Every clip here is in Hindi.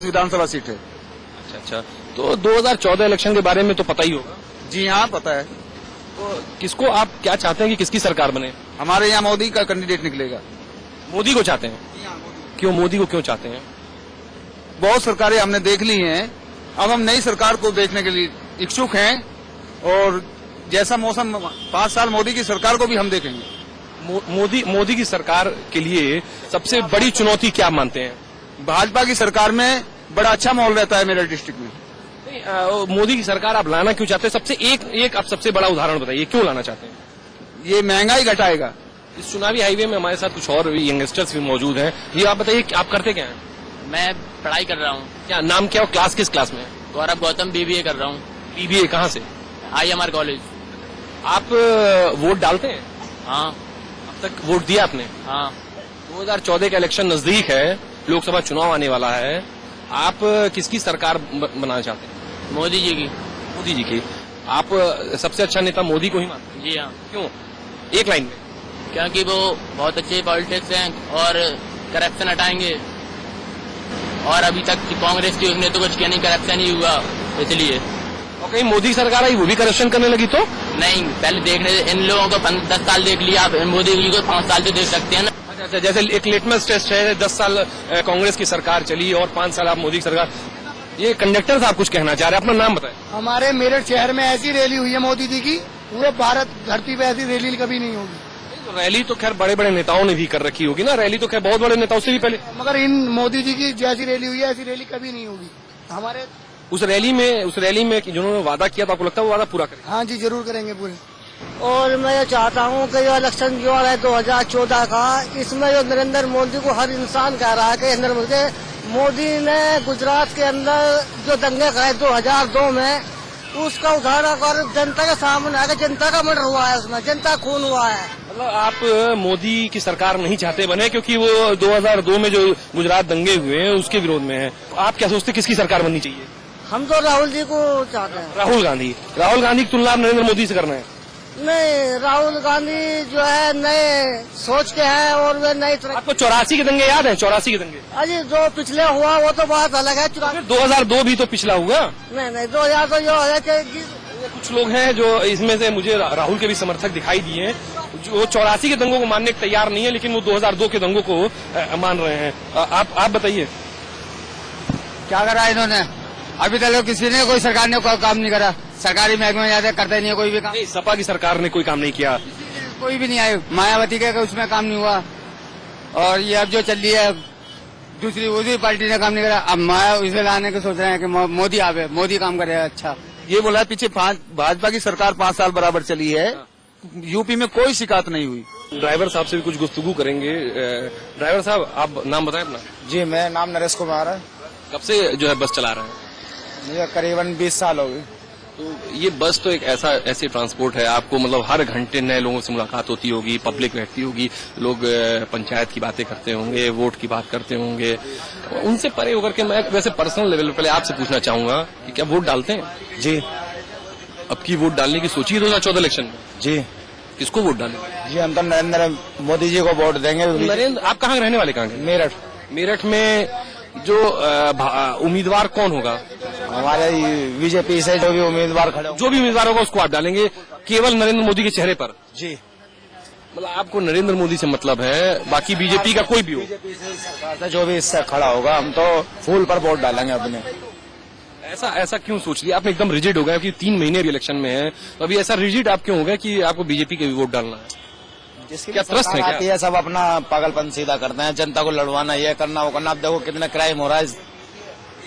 विधानसभा सीट है। अच्छा अच्छा, तो 2014 इलेक्शन के बारे में तो पता ही होगा। जी हाँ, पता है। तो किसको आप क्या चाहते हैं कि किसकी सरकार बने? हमारे यहाँ मोदी का कैंडिडेट निकलेगा। मोदी को चाहते हैं? क्यों मोदी को क्यों चाहते हैं? बहुत सरकारें हमने देख ली हैं, अब हम नई सरकार को देखने के लिए इच्छुक हैं और जैसा मौसम 5 साल मोदी की सरकार को भी हम देखेंगे। मोदी की सरकार के लिए सबसे बड़ी चुनौती क्या मानते हैं? भाजपा की सरकार में बड़ा अच्छा माहौल रहता है मेरे डिस्ट्रिक्ट में। मोदी की सरकार आप लाना क्यों चाहते हैं? एक आप सबसे बड़ा उदाहरण बताइए, क्यों लाना चाहते हैं? ये महंगाई घटाएगा। इस चुनावी हाईवे में हमारे साथ कुछ और यंगस्टर्स भी मौजूद हैं। ये आप बताइए कि आप करते क्या हैं? मैं पढ़ाई कर रहा हूँ। क्या नाम क्या हो? क्लास किस क्लास में? गौरव गौतम बीबीए कर रहा हूँ। बीबीए कहाँ से? IMR college. आप वोट डालते हैं? हाँ। अब तक वोट दिया आपने? हाँ। 2014 का इलेक्शन नजदीक है, लोकसभा चुनाव आने वाला है, आप किसकी सरकार बनाना चाहते हैं? मोदी जी की। मोदी जी की। आप सबसे अच्छा नेता मोदी को ही मानते हैं? जी हाँ। क्यों? एक लाइन में। क्योंकि वो बहुत अच्छे पॉलिटिक्स हैं और करप्शन हटाएंगे, और अभी तक कांग्रेस की उसने तो कुछ किया नहीं, करप्शन ही हुआ, इसलिए। और कहीं मोदी सरकार आई वो भी करप्शन करने लगी तो? नहीं, पहले देखने इन लोगों को 10 साल देख लिया, आप मोदी जी को 5 साल तो देख सकते हैं ना। अच्छा, जैसे एक लिटमस टेस्ट है, 10 साल कांग्रेस की सरकार चली और 5 साल आप मोदी की सरकार। ये कंडक्टर साहब कुछ कहना चाह रहे हैं, अपना नाम बताएं। हमारे मेरठ शहर में ऐसी रैली हुई है मोदी जी की, पूरे भारत धरती पे ऐसी रैली कभी नहीं होगी। रैली तो खैर बड़े बड़े नेताओं ने भी कर रखी होगी ना, रैली तो खैर बहुत बड़े नेताओं से भी पहले। मगर इन मोदी जी की जैसी रैली हुई है ऐसी रैली कभी नहीं होगी हमारे। उस रैली में जिन्होंने वादा किया था, आपको लगता है वो वादा पूरा करेंगे? हाँ जी, जरूर करेंगे पूरे। और मैं ये चाहता हूँ कि जो इलेक्शन जो है 2014 का, इसमें जो नरेंद्र मोदी को हर इंसान कह रहा है कि मोदी ने गुजरात के अंदर जो दंगे कराए 2002 में, उसका उदाहरण कर जनता के सामने है कि जनता का मर्डर हुआ है, उसमें जनता खून हुआ है। मतलब आप मोदी की सरकार नहीं चाहते बने क्योंकि वो 2002 में जो गुजरात दंगे हुए हैं उसके विरोध में है। आप क्या सोचते किसकी सरकार बननी चाहिए? हम तो राहुल जी को चाहते हैं। राहुल गांधी की तुलना नरेंद्र मोदी से करना है? नहीं, राहुल गांधी जो है नए सोच के हैं और वे नई तरह। आपको 84 के दंगे याद है? 84 के दंगे अजी जो पिछले हुआ वो तो बात अलग है। 2002 भी तो पिछला हुआ। नहीं 2000 तो जो है कि कुछ लोग हैं जो इसमें से मुझे राहुल के भी समर्थक दिखाई दिए, जो 84 के दंगों को मानने को तैयार नहीं है, लेकिन वो 2002 के दंगों को मान रहे हैं। आप बताइए क्या करा इन्होंने? अभी तक किसी ने, कोई सरकार ने कोई काम नहीं करा। सरकारी महकमे में जाते करते नहीं है कोई भी काम। नहीं, सपा की सरकार ने कोई काम नहीं किया, कोई भी नहीं आए। मायावती के उसमें काम नहीं हुआ, और ये अब जो चल रही है दूसरी पार्टी ने काम नहीं करा। अब माया इसे लाने के सोच रहे हैं कि मोदी आवे, मोदी काम करेगा। अच्छा, ये बोला पीछे भाजपा की सरकार 5 साल बराबर चली है, यूपी में कोई शिकायत नहीं हुई। ड्राइवर साहब से भी कुछ गुफ्तगू करेंगे। ड्राइवर साहब, आप नाम बताएं अपना। जी, मेरा नाम नरेश कुमार है। कब से जो है बस चला रहे हैं? मुझे करीबन 20 साल हो गए। तो ये बस तो एक ऐसी ट्रांसपोर्ट है, आपको मतलब हर घंटे नए लोगों से मुलाकात होती होगी, पब्लिक रहती होगी, लोग पंचायत की बातें करते होंगे, वोट की बात करते होंगे। उनसे परे होकर के मैं वैसे पर्सनल लेवल पर आपसे पूछना चाहूंगा कि क्या वोट डालते हैं? जी। अब की वोट डालने की सोची है 2014 इलेक्शन में? जी। किसको वोट डालेंगे? जी, हम तो नरेंद्र मोदी जी को वोट देंगे। नरेंद्र, आप कहाँ रहने वाले? कहाँ के? मेरठ। मेरठ में जो उम्मीदवार कौन होगा? हमारे बीजेपी से जो भी उम्मीदवार खड़े, जो भी उम्मीदवार होगा उसको आप डालेंगे, केवल नरेंद्र मोदी के चेहरे पर? जी। मतलब आपको नरेंद्र मोदी से मतलब है, बाकी बीजेपी का कोई भी हो? बीजेपी से सरकार से जो भी इससे खड़ा होगा हम तो फूल पर वोट डालेंगे अपने। ऐसा क्यों सोच लिया आपने? एकदम रिजिड हो गया कि 3 महीने इलेक्शन में है, तो अभी ऐसा रिजिड आप क्यों हो गया कि आपको बीजेपी के भी वोट डालना है? जिसकी क्या त्रस्त है क्या? सब अपना पागलपन सीधा करते हैं, जनता को लड़वाना, ये करना वो करना। अब देखो कितना क्राइम हो रहा है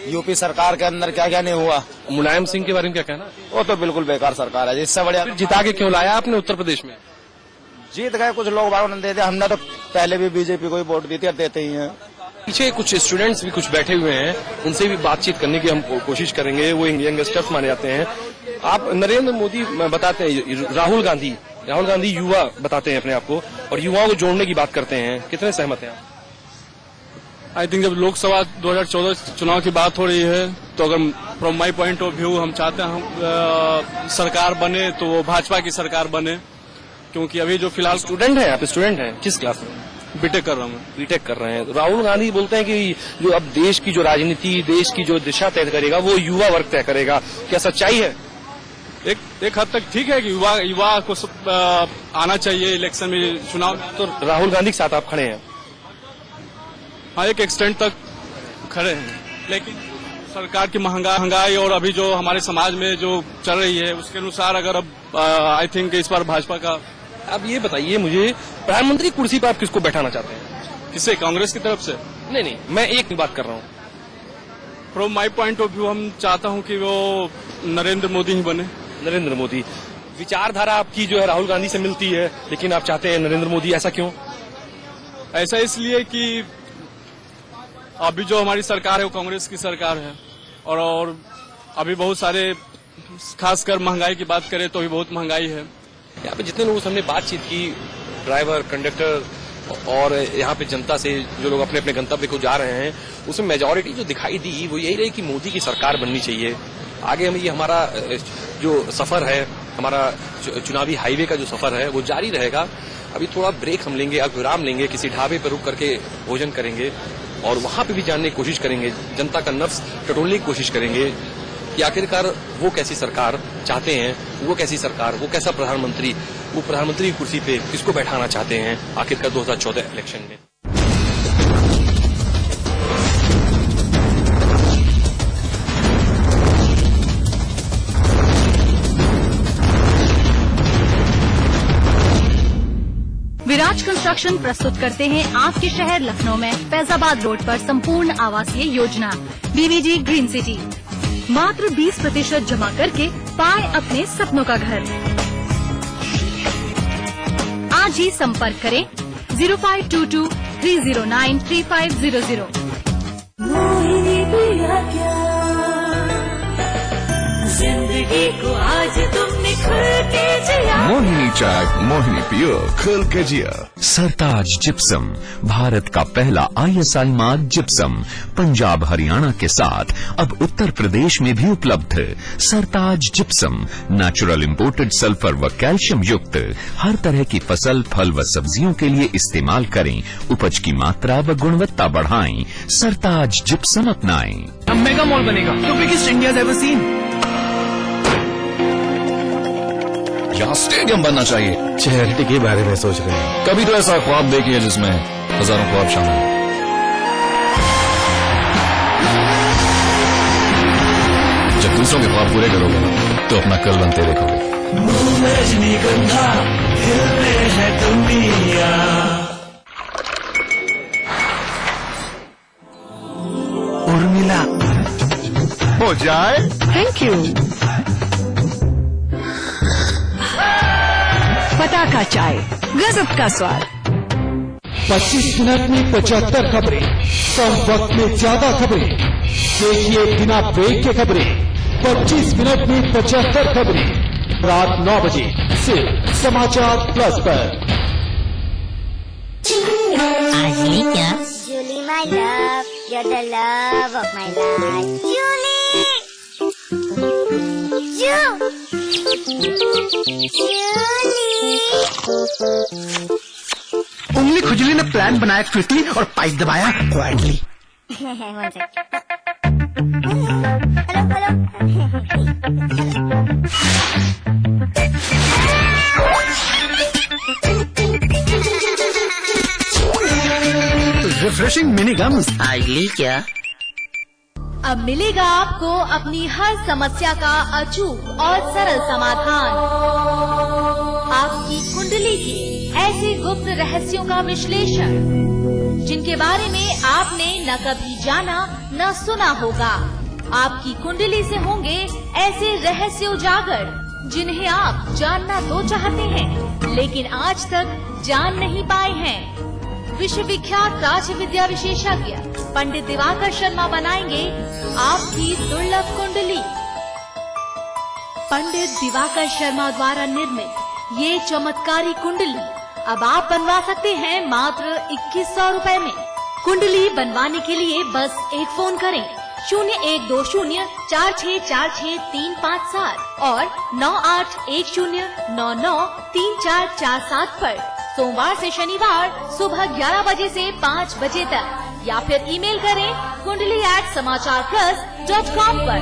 यूपी सरकार के अंदर, क्या क्या नहीं हुआ। मुलायम सिंह के बारे में क्या कहना? वो तो बिल्कुल बेकार सरकार है, जिससे बढ़िया। जिता के क्यों लाया आपने उत्तर प्रदेश में? जीत गए कुछ लोग, बागों ने दे दिया। हमने तो पहले भी बीजेपी को ही वोट दी थी, अब देते ही हैं। पीछे कुछ स्टूडेंट्स भी कुछ बैठे हुए हैं, उनसे भी बातचीत करने की हम कोशिश करेंगे। वो यंगस्टर्स माने जाते हैं। आप नरेंद्र मोदी बताते हैं, राहुल गांधी युवा बताते हैं अपने आप को, और युवाओं को जोड़ने की बात करते हैं। कितने सहमत हैं आप? आई थिंक जब लोकसभा 2014 चुनाव की बात हो रही है, तो अगर from my point of view हम चाहते हैं सरकार बने तो वो भाजपा की सरकार बने, क्योंकि अभी जो फिलहाल स्टूडेंट है आप? स्टूडेंट हैं किस क्लास में? बीटेक कर रहा हूँ मैं। बीटेक कर रहे हैं। राहुल गांधी बोलते हैं कि जो अब देश की जो राजनीति, देश की जो दिशा तय करेगा वो युवा वर्ग तय करेगा। क्या सच्चाई है? एक हद तक ठीक है कि युवा को आना चाहिए इलेक्शन में, चुनाव में। तो राहुल गांधी के साथ आप खड़े हैं? हाँ, एक एक्सटेंट तक खड़े हैं, लेकिन सरकार की महंगाई और अभी जो हमारे समाज में जो चल रही है उसके अनुसार अगर अब आई थिंक इस बार भाजपा का। अब ये बताइए मुझे, प्रधानमंत्री कुर्सी पर आप किसको बैठाना चाहते हैं? किससे? कांग्रेस की तरफ से? नहीं, मैं एक बात कर रहा हूँ। From my point of view हम चाहता हूँ कि वो नरेंद्र मोदी ही बने। नरेंद्र मोदी। विचारधारा आपकी जो है राहुल गांधी से मिलती है, लेकिन आप चाहते हैं नरेंद्र मोदी, ऐसा क्यों? ऐसा इसलिए कि अभी जो हमारी सरकार है वो कांग्रेस की सरकार है, और अभी बहुत सारे, खासकर महंगाई की बात करें तो भी बहुत महंगाई है। यहाँ पे जितने लोगों से हमने बातचीत की, ड्राइवर, कंडक्टर और यहाँ पे जनता से, जो लोग अपने अपने गंतव्य को जा रहे हैं, उसमें मेजॉरिटी जो दिखाई दी वो यही रही कि मोदी की सरकार बननी चाहिए। आगे हम ये हमारा जो सफर है, हमारा चुनावी हाईवे का जो सफर है वो जारी रहेगा। अभी थोड़ा ब्रेक हम लेंगे, अब विराम लेंगे, किसी ढाबे पर रुक करके भोजन करेंगे और वहां पे भी जानने की कोशिश करेंगे, जनता का नफ्स टटोलने की कोशिश करेंगे कि आखिरकार वो कैसी सरकार चाहते हैं, वो कैसी सरकार, वो कैसा प्रधानमंत्री, वो प्रधानमंत्री की कुर्सी पे किसको बैठाना चाहते हैं आखिरकार 2014 इलेक्शन में। विराज कंस्ट्रक्शन प्रस्तुत करते हैं आपके शहर लखनऊ में फैजाबाद रोड पर संपूर्ण आवासीय योजना बीवीजी ग्रीन सिटी। मात्र 20% जमा करके पाए अपने सपनों का घर। आज ही संपर्क करें 0522-309-3500। जिंदगी को आज तुमने खुल के जिया। मोहिनी चाय, मोहिनी पियो, खुल के जिया। सरताज जिप्सम, भारत का पहला ISI mark gypsum, Punjab Haryana के साथ अब उत्तर प्रदेश में भी उपलब्ध। सरताज जिप्सम नेचुरल इंपोर्टेड सल्फर व कैल्शियम युक्त, हर तरह की फसल, फल व सब्जियों के लिए इस्तेमाल करें। उपज की मात्रा व गुणवत्ता बढ़ाएं। सरताज जिप्सम अपनाएं। अब मेगा मॉल बनेगा, तो बिगेस्ट इंडिया एवर सीन। यहाँ स्टेडियम बनना चाहिए। चैरिटी के बारे में सोच रहे हैं? कभी तो ऐसा ख्वाब देखिए जिसमें हजारों ख्वाब शामिल हैं। जब दूसरों के ख्वाब पूरे करोगे तो अपना कल बनते देखोगे। उर्मिला हो जाए। Thank you. पटाखा चाय, गजब का स्वाद। 25 मिनट में 75 खबरें, कम वक्त में ज्यादा खबरें। देखिए बिना ब्रेक के खबरें, 25 मिनट में 75 खबरें, रात 9 बजे सिर्फ समाचार प्लस पर। आज ये क्या? Julie, my love, you're the love of my life. Julie, उंगली खुजली ने प्लान बनाया क्विकली और पाइप दबाया quietly. Refreshing mini gums. Ideally क्या? अब मिलेगा आपको अपनी हर समस्या का अचूक और सरल समाधान। आपकी कुंडली के ऐसे गुप्त रहस्यों का विश्लेषण जिनके बारे में आपने न कभी जाना न सुना होगा। आपकी कुंडली से होंगे ऐसे रहस्य उजागर जिन्हें आप जानना तो चाहते हैं लेकिन आज तक जान नहीं पाए हैं। विश्व विख्यात राज विद्या विशेषज्ञ पंडित दिवाकर शर्मा बनाएंगे आपकी दुर्लभ कुंडली। पंडित दिवाकर शर्मा द्वारा निर्मित ये चमत्कारी कुंडली अब आप बनवा सकते हैं मात्र 2100 रुपए में। कुंडली बनवाने के लिए बस एक फोन करें 01204646 357 और 9810993447 पर। सोमवार से शनिवार सुबह 11 बजे से 5 बजे तक या फिर ईमेल करें kundali@समाचारप्लस.com पर।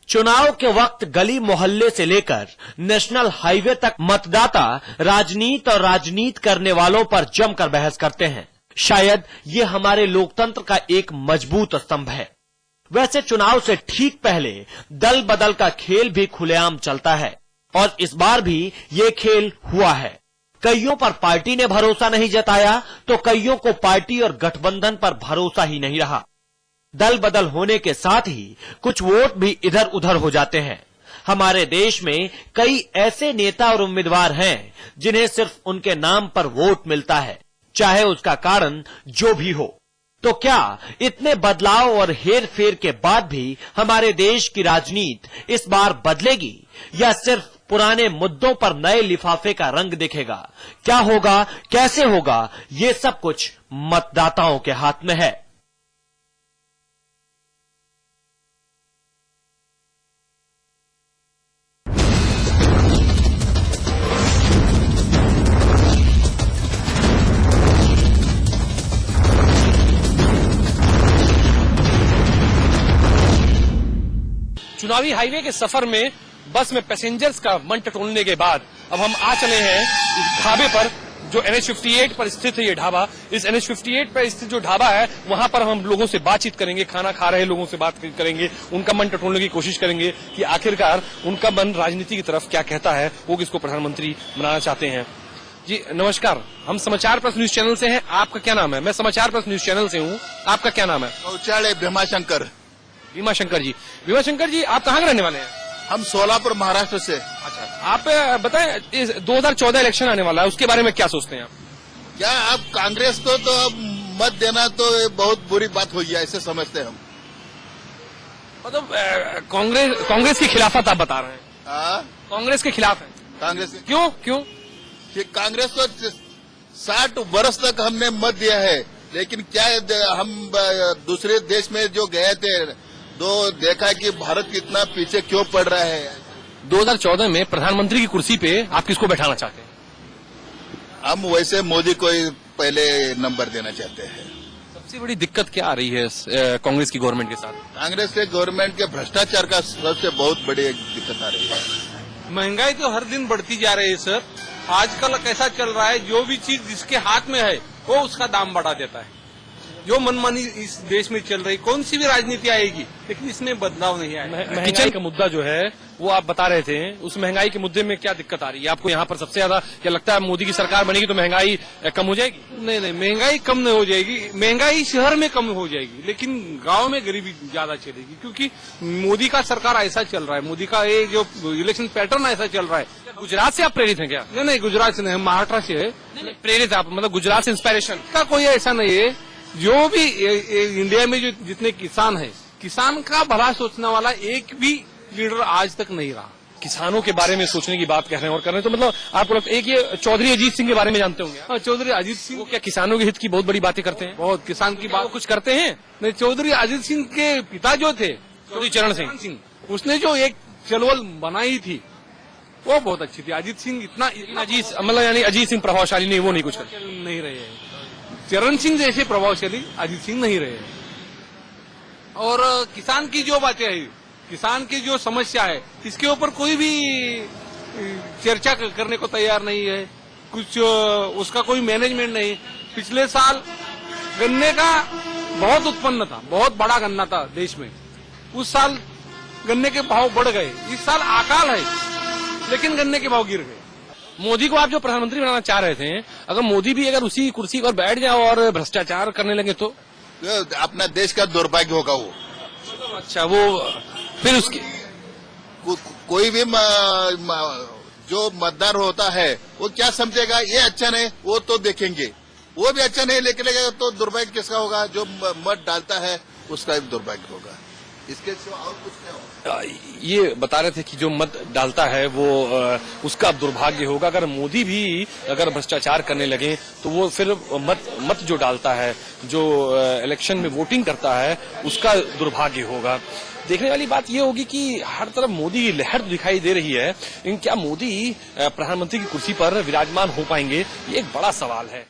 चुनाव के वक्त गली मोहल्ले से लेकर नेशनल हाईवे तक मतदाता राजनीति और राजनीति करने वालों पर जमकर बहस करते हैं। शायद ये हमारे लोकतंत्र का एक मजबूत स्तंभ है। वैसे चुनाव से ठीक पहले दल बदल का खेल भी खुलेआम चलता है और इस बार भी ये खेल हुआ है। कईयों पर पार्टी ने भरोसा नहीं जताया तो कईयों को पार्टी और गठबंधन पर भरोसा ही नहीं रहा। दल बदल होने के साथ ही कुछ वोट भी इधर उधर हो जाते हैं। हमारे देश में कई ऐसे नेता और उम्मीदवार हैं जिन्हें सिर्फ उनके नाम पर वोट मिलता है, चाहे उसका कारण जो भी हो। तो क्या इतने बदलाव और हेर फेर के बाद भी हमारे देश की राजनीति इस बार बदलेगी या सिर्फ पुराने मुद्दों पर नए लिफाफे का रंग दिखेगा? क्या होगा, कैसे होगा, ये सब कुछ मतदाताओं के हाथ में है। चुनावी हाईवे के सफर में बस में पैसेंजर्स का मन टटोलने के बाद अब हम आ चले हैं इस ढाबे पर जो NH58 पर स्थित है। ये ढाबा, इस NH58 पर स्थित जो ढाबा है वहां पर हम लोगों से बातचीत करेंगे, खाना खा रहे लोगों से बात करेंगे, उनका मन टटोलने की कोशिश करेंगे कि आखिरकार उनका मन राजनीति की तरफ क्या कहता है, वो किसको प्रधानमंत्री बनाना चाहते हैं। जी नमस्कार, हम समाचार प्लस न्यूज चैनल से हैं। आपका क्या नाम है? मैं समाचार प्लस न्यूज चैनल से हूँ। आपका क्या नाम है? शौचालय भीमाशंकर। भीमाशंकर जी, भीमाशंकर जी आप कहाँ के रहने वाले हैं? हम सोलापुर महाराष्ट्र से। अच्छा, आप बताएं, इस 2014 इलेक्शन आने वाला है, उसके बारे में क्या सोचते हैं आप? क्या अब कांग्रेस को तो अब मत देना तो बहुत बुरी बात हुई है, ऐसे समझते हैं हम। मतलब कांग्रेस की खिलाफत आप बता रहे हैं? कांग्रेस के खिलाफ है? कांग्रेस क्यों? कि कांग्रेस को 60 वर्ष तक हमने मत दिया है, लेकिन क्या हम दूसरे देश में जो गए थे तो देखा कि भारत कितना पीछे क्यों पड़ रहा है। 2014 में प्रधानमंत्री की कुर्सी पे आप किसको बैठाना चाहते हैं? हम वैसे मोदी को ही पहले नंबर देना चाहते हैं। सबसे बड़ी दिक्कत क्या आ रही है कांग्रेस की गवर्नमेंट के साथ? कांग्रेस के गवर्नमेंट के भ्रष्टाचार का सबसे बहुत बड़ी दिक्कत आ रही है। महंगाई तो हर दिन बढ़ती जा रही है सर। आजकल कैसा चल रहा है, जो भी चीज जिसके हाथ में है वो उसका दाम बढ़ा देता है। जो मनमानी इस देश में चल रही, कौन सी भी राजनीति आएगी, लेकिन इसमें बदलाव नहीं आएगा। महंगाई का मुद्दा जो है वो आप बता रहे थे, उस महंगाई के मुद्दे में क्या दिक्कत आ रही है आपको? यहाँ पर सबसे ज्यादा क्या लगता है, मोदी की सरकार बनेगी तो महंगाई कम हो जाएगी? नहीं, महंगाई कम नहीं हो जाएगी। महंगाई शहर में कम हो जाएगी, लेकिन गांव में गरीबी ज्यादा चलेगी, क्योंकि मोदी का सरकार ऐसा चल रहा है। मोदी का ये जो इलेक्शन पैटर्न ऐसा चल रहा है। गुजरात से आप प्रेरित हैं क्या? नहीं, गुजरात से नहीं, महाराष्ट्र से है। प्रेरित आप मतलब गुजरात से इंस्पायरेशन का कोई ऐसा नहीं है। जो भी इंडिया में जो जितने किसान है, किसान का भला सोचने वाला एक भी लीडर आज तक नहीं रहा। किसानों के बारे में सोचने की बात कर रहे हैं और कर रहे हैं, तो मतलब आपको लगता है एक ये चौधरी अजीत सिंह के बारे में जानते होंगे? हाँ, चौधरी अजीत सिंह क्या किसानों के हित की बहुत बड़ी बातें करते हैं? बहुत, किसान की बात कुछ करते हैं? नहीं, चौधरी अजीत सिंह के पिता जो थे चौधरी चरण सिंह, उसने जो एक चलवल बनाई थी वो बहुत अच्छी थी। अजीत सिंह इतना अजीत मतलब यानी अजीत सिंह प्रभावशाली नहीं, वो नहीं कुछ नहीं रहे हैं। चरण सिंह जैसे प्रभावशाली अजीत सिंह नहीं रहे। और किसान की जो बातें है, किसान की जो समस्या है, इसके ऊपर कोई भी चर्चा करने को तैयार नहीं है। कुछ उसका कोई मैनेजमेंट नहीं। पिछले साल गन्ने का बहुत उत्पन्न था, बहुत बड़ा गन्ना था देश में। उस साल गन्ने के भाव बढ़ गए। इस साल अकाल है, लेकिन गन्ने के भाव गिर गए। मोदी को आप जो प्रधानमंत्री बनाना चाह रहे थे, अगर मोदी भी अगर उसी कुर्सी पर बैठ जाओ और भ्रष्टाचार करने लगे तो अपना देश का दुर्भाग्य होगा वो। अच्छा, वो फिर उसकी कोई भी जो मतदार होता है वो क्या समझेगा, ये अच्छा नहीं, वो तो देखेंगे। वो भी अच्छा नहीं लेके लगेगा तो दुर्भाग्य किसका होगा? जो मत डालता है उसका भी दुर्भाग्य होगा। इसके सिवा और कुछ नहीं हो। ये बता रहे थे कि जो मत डालता है वो उसका दुर्भाग्य होगा। अगर मोदी भी अगर भ्रष्टाचार करने लगे तो वो फिर मत जो डालता है, जो इलेक्शन में वोटिंग करता है, उसका दुर्भाग्य होगा। देखने वाली बात ये होगी कि हर तरफ मोदी की लहर दिखाई दे रही है, लेकिन क्या मोदी प्रधानमंत्री की कुर्सी पर विराजमान हो पाएंगे, ये एक बड़ा सवाल है।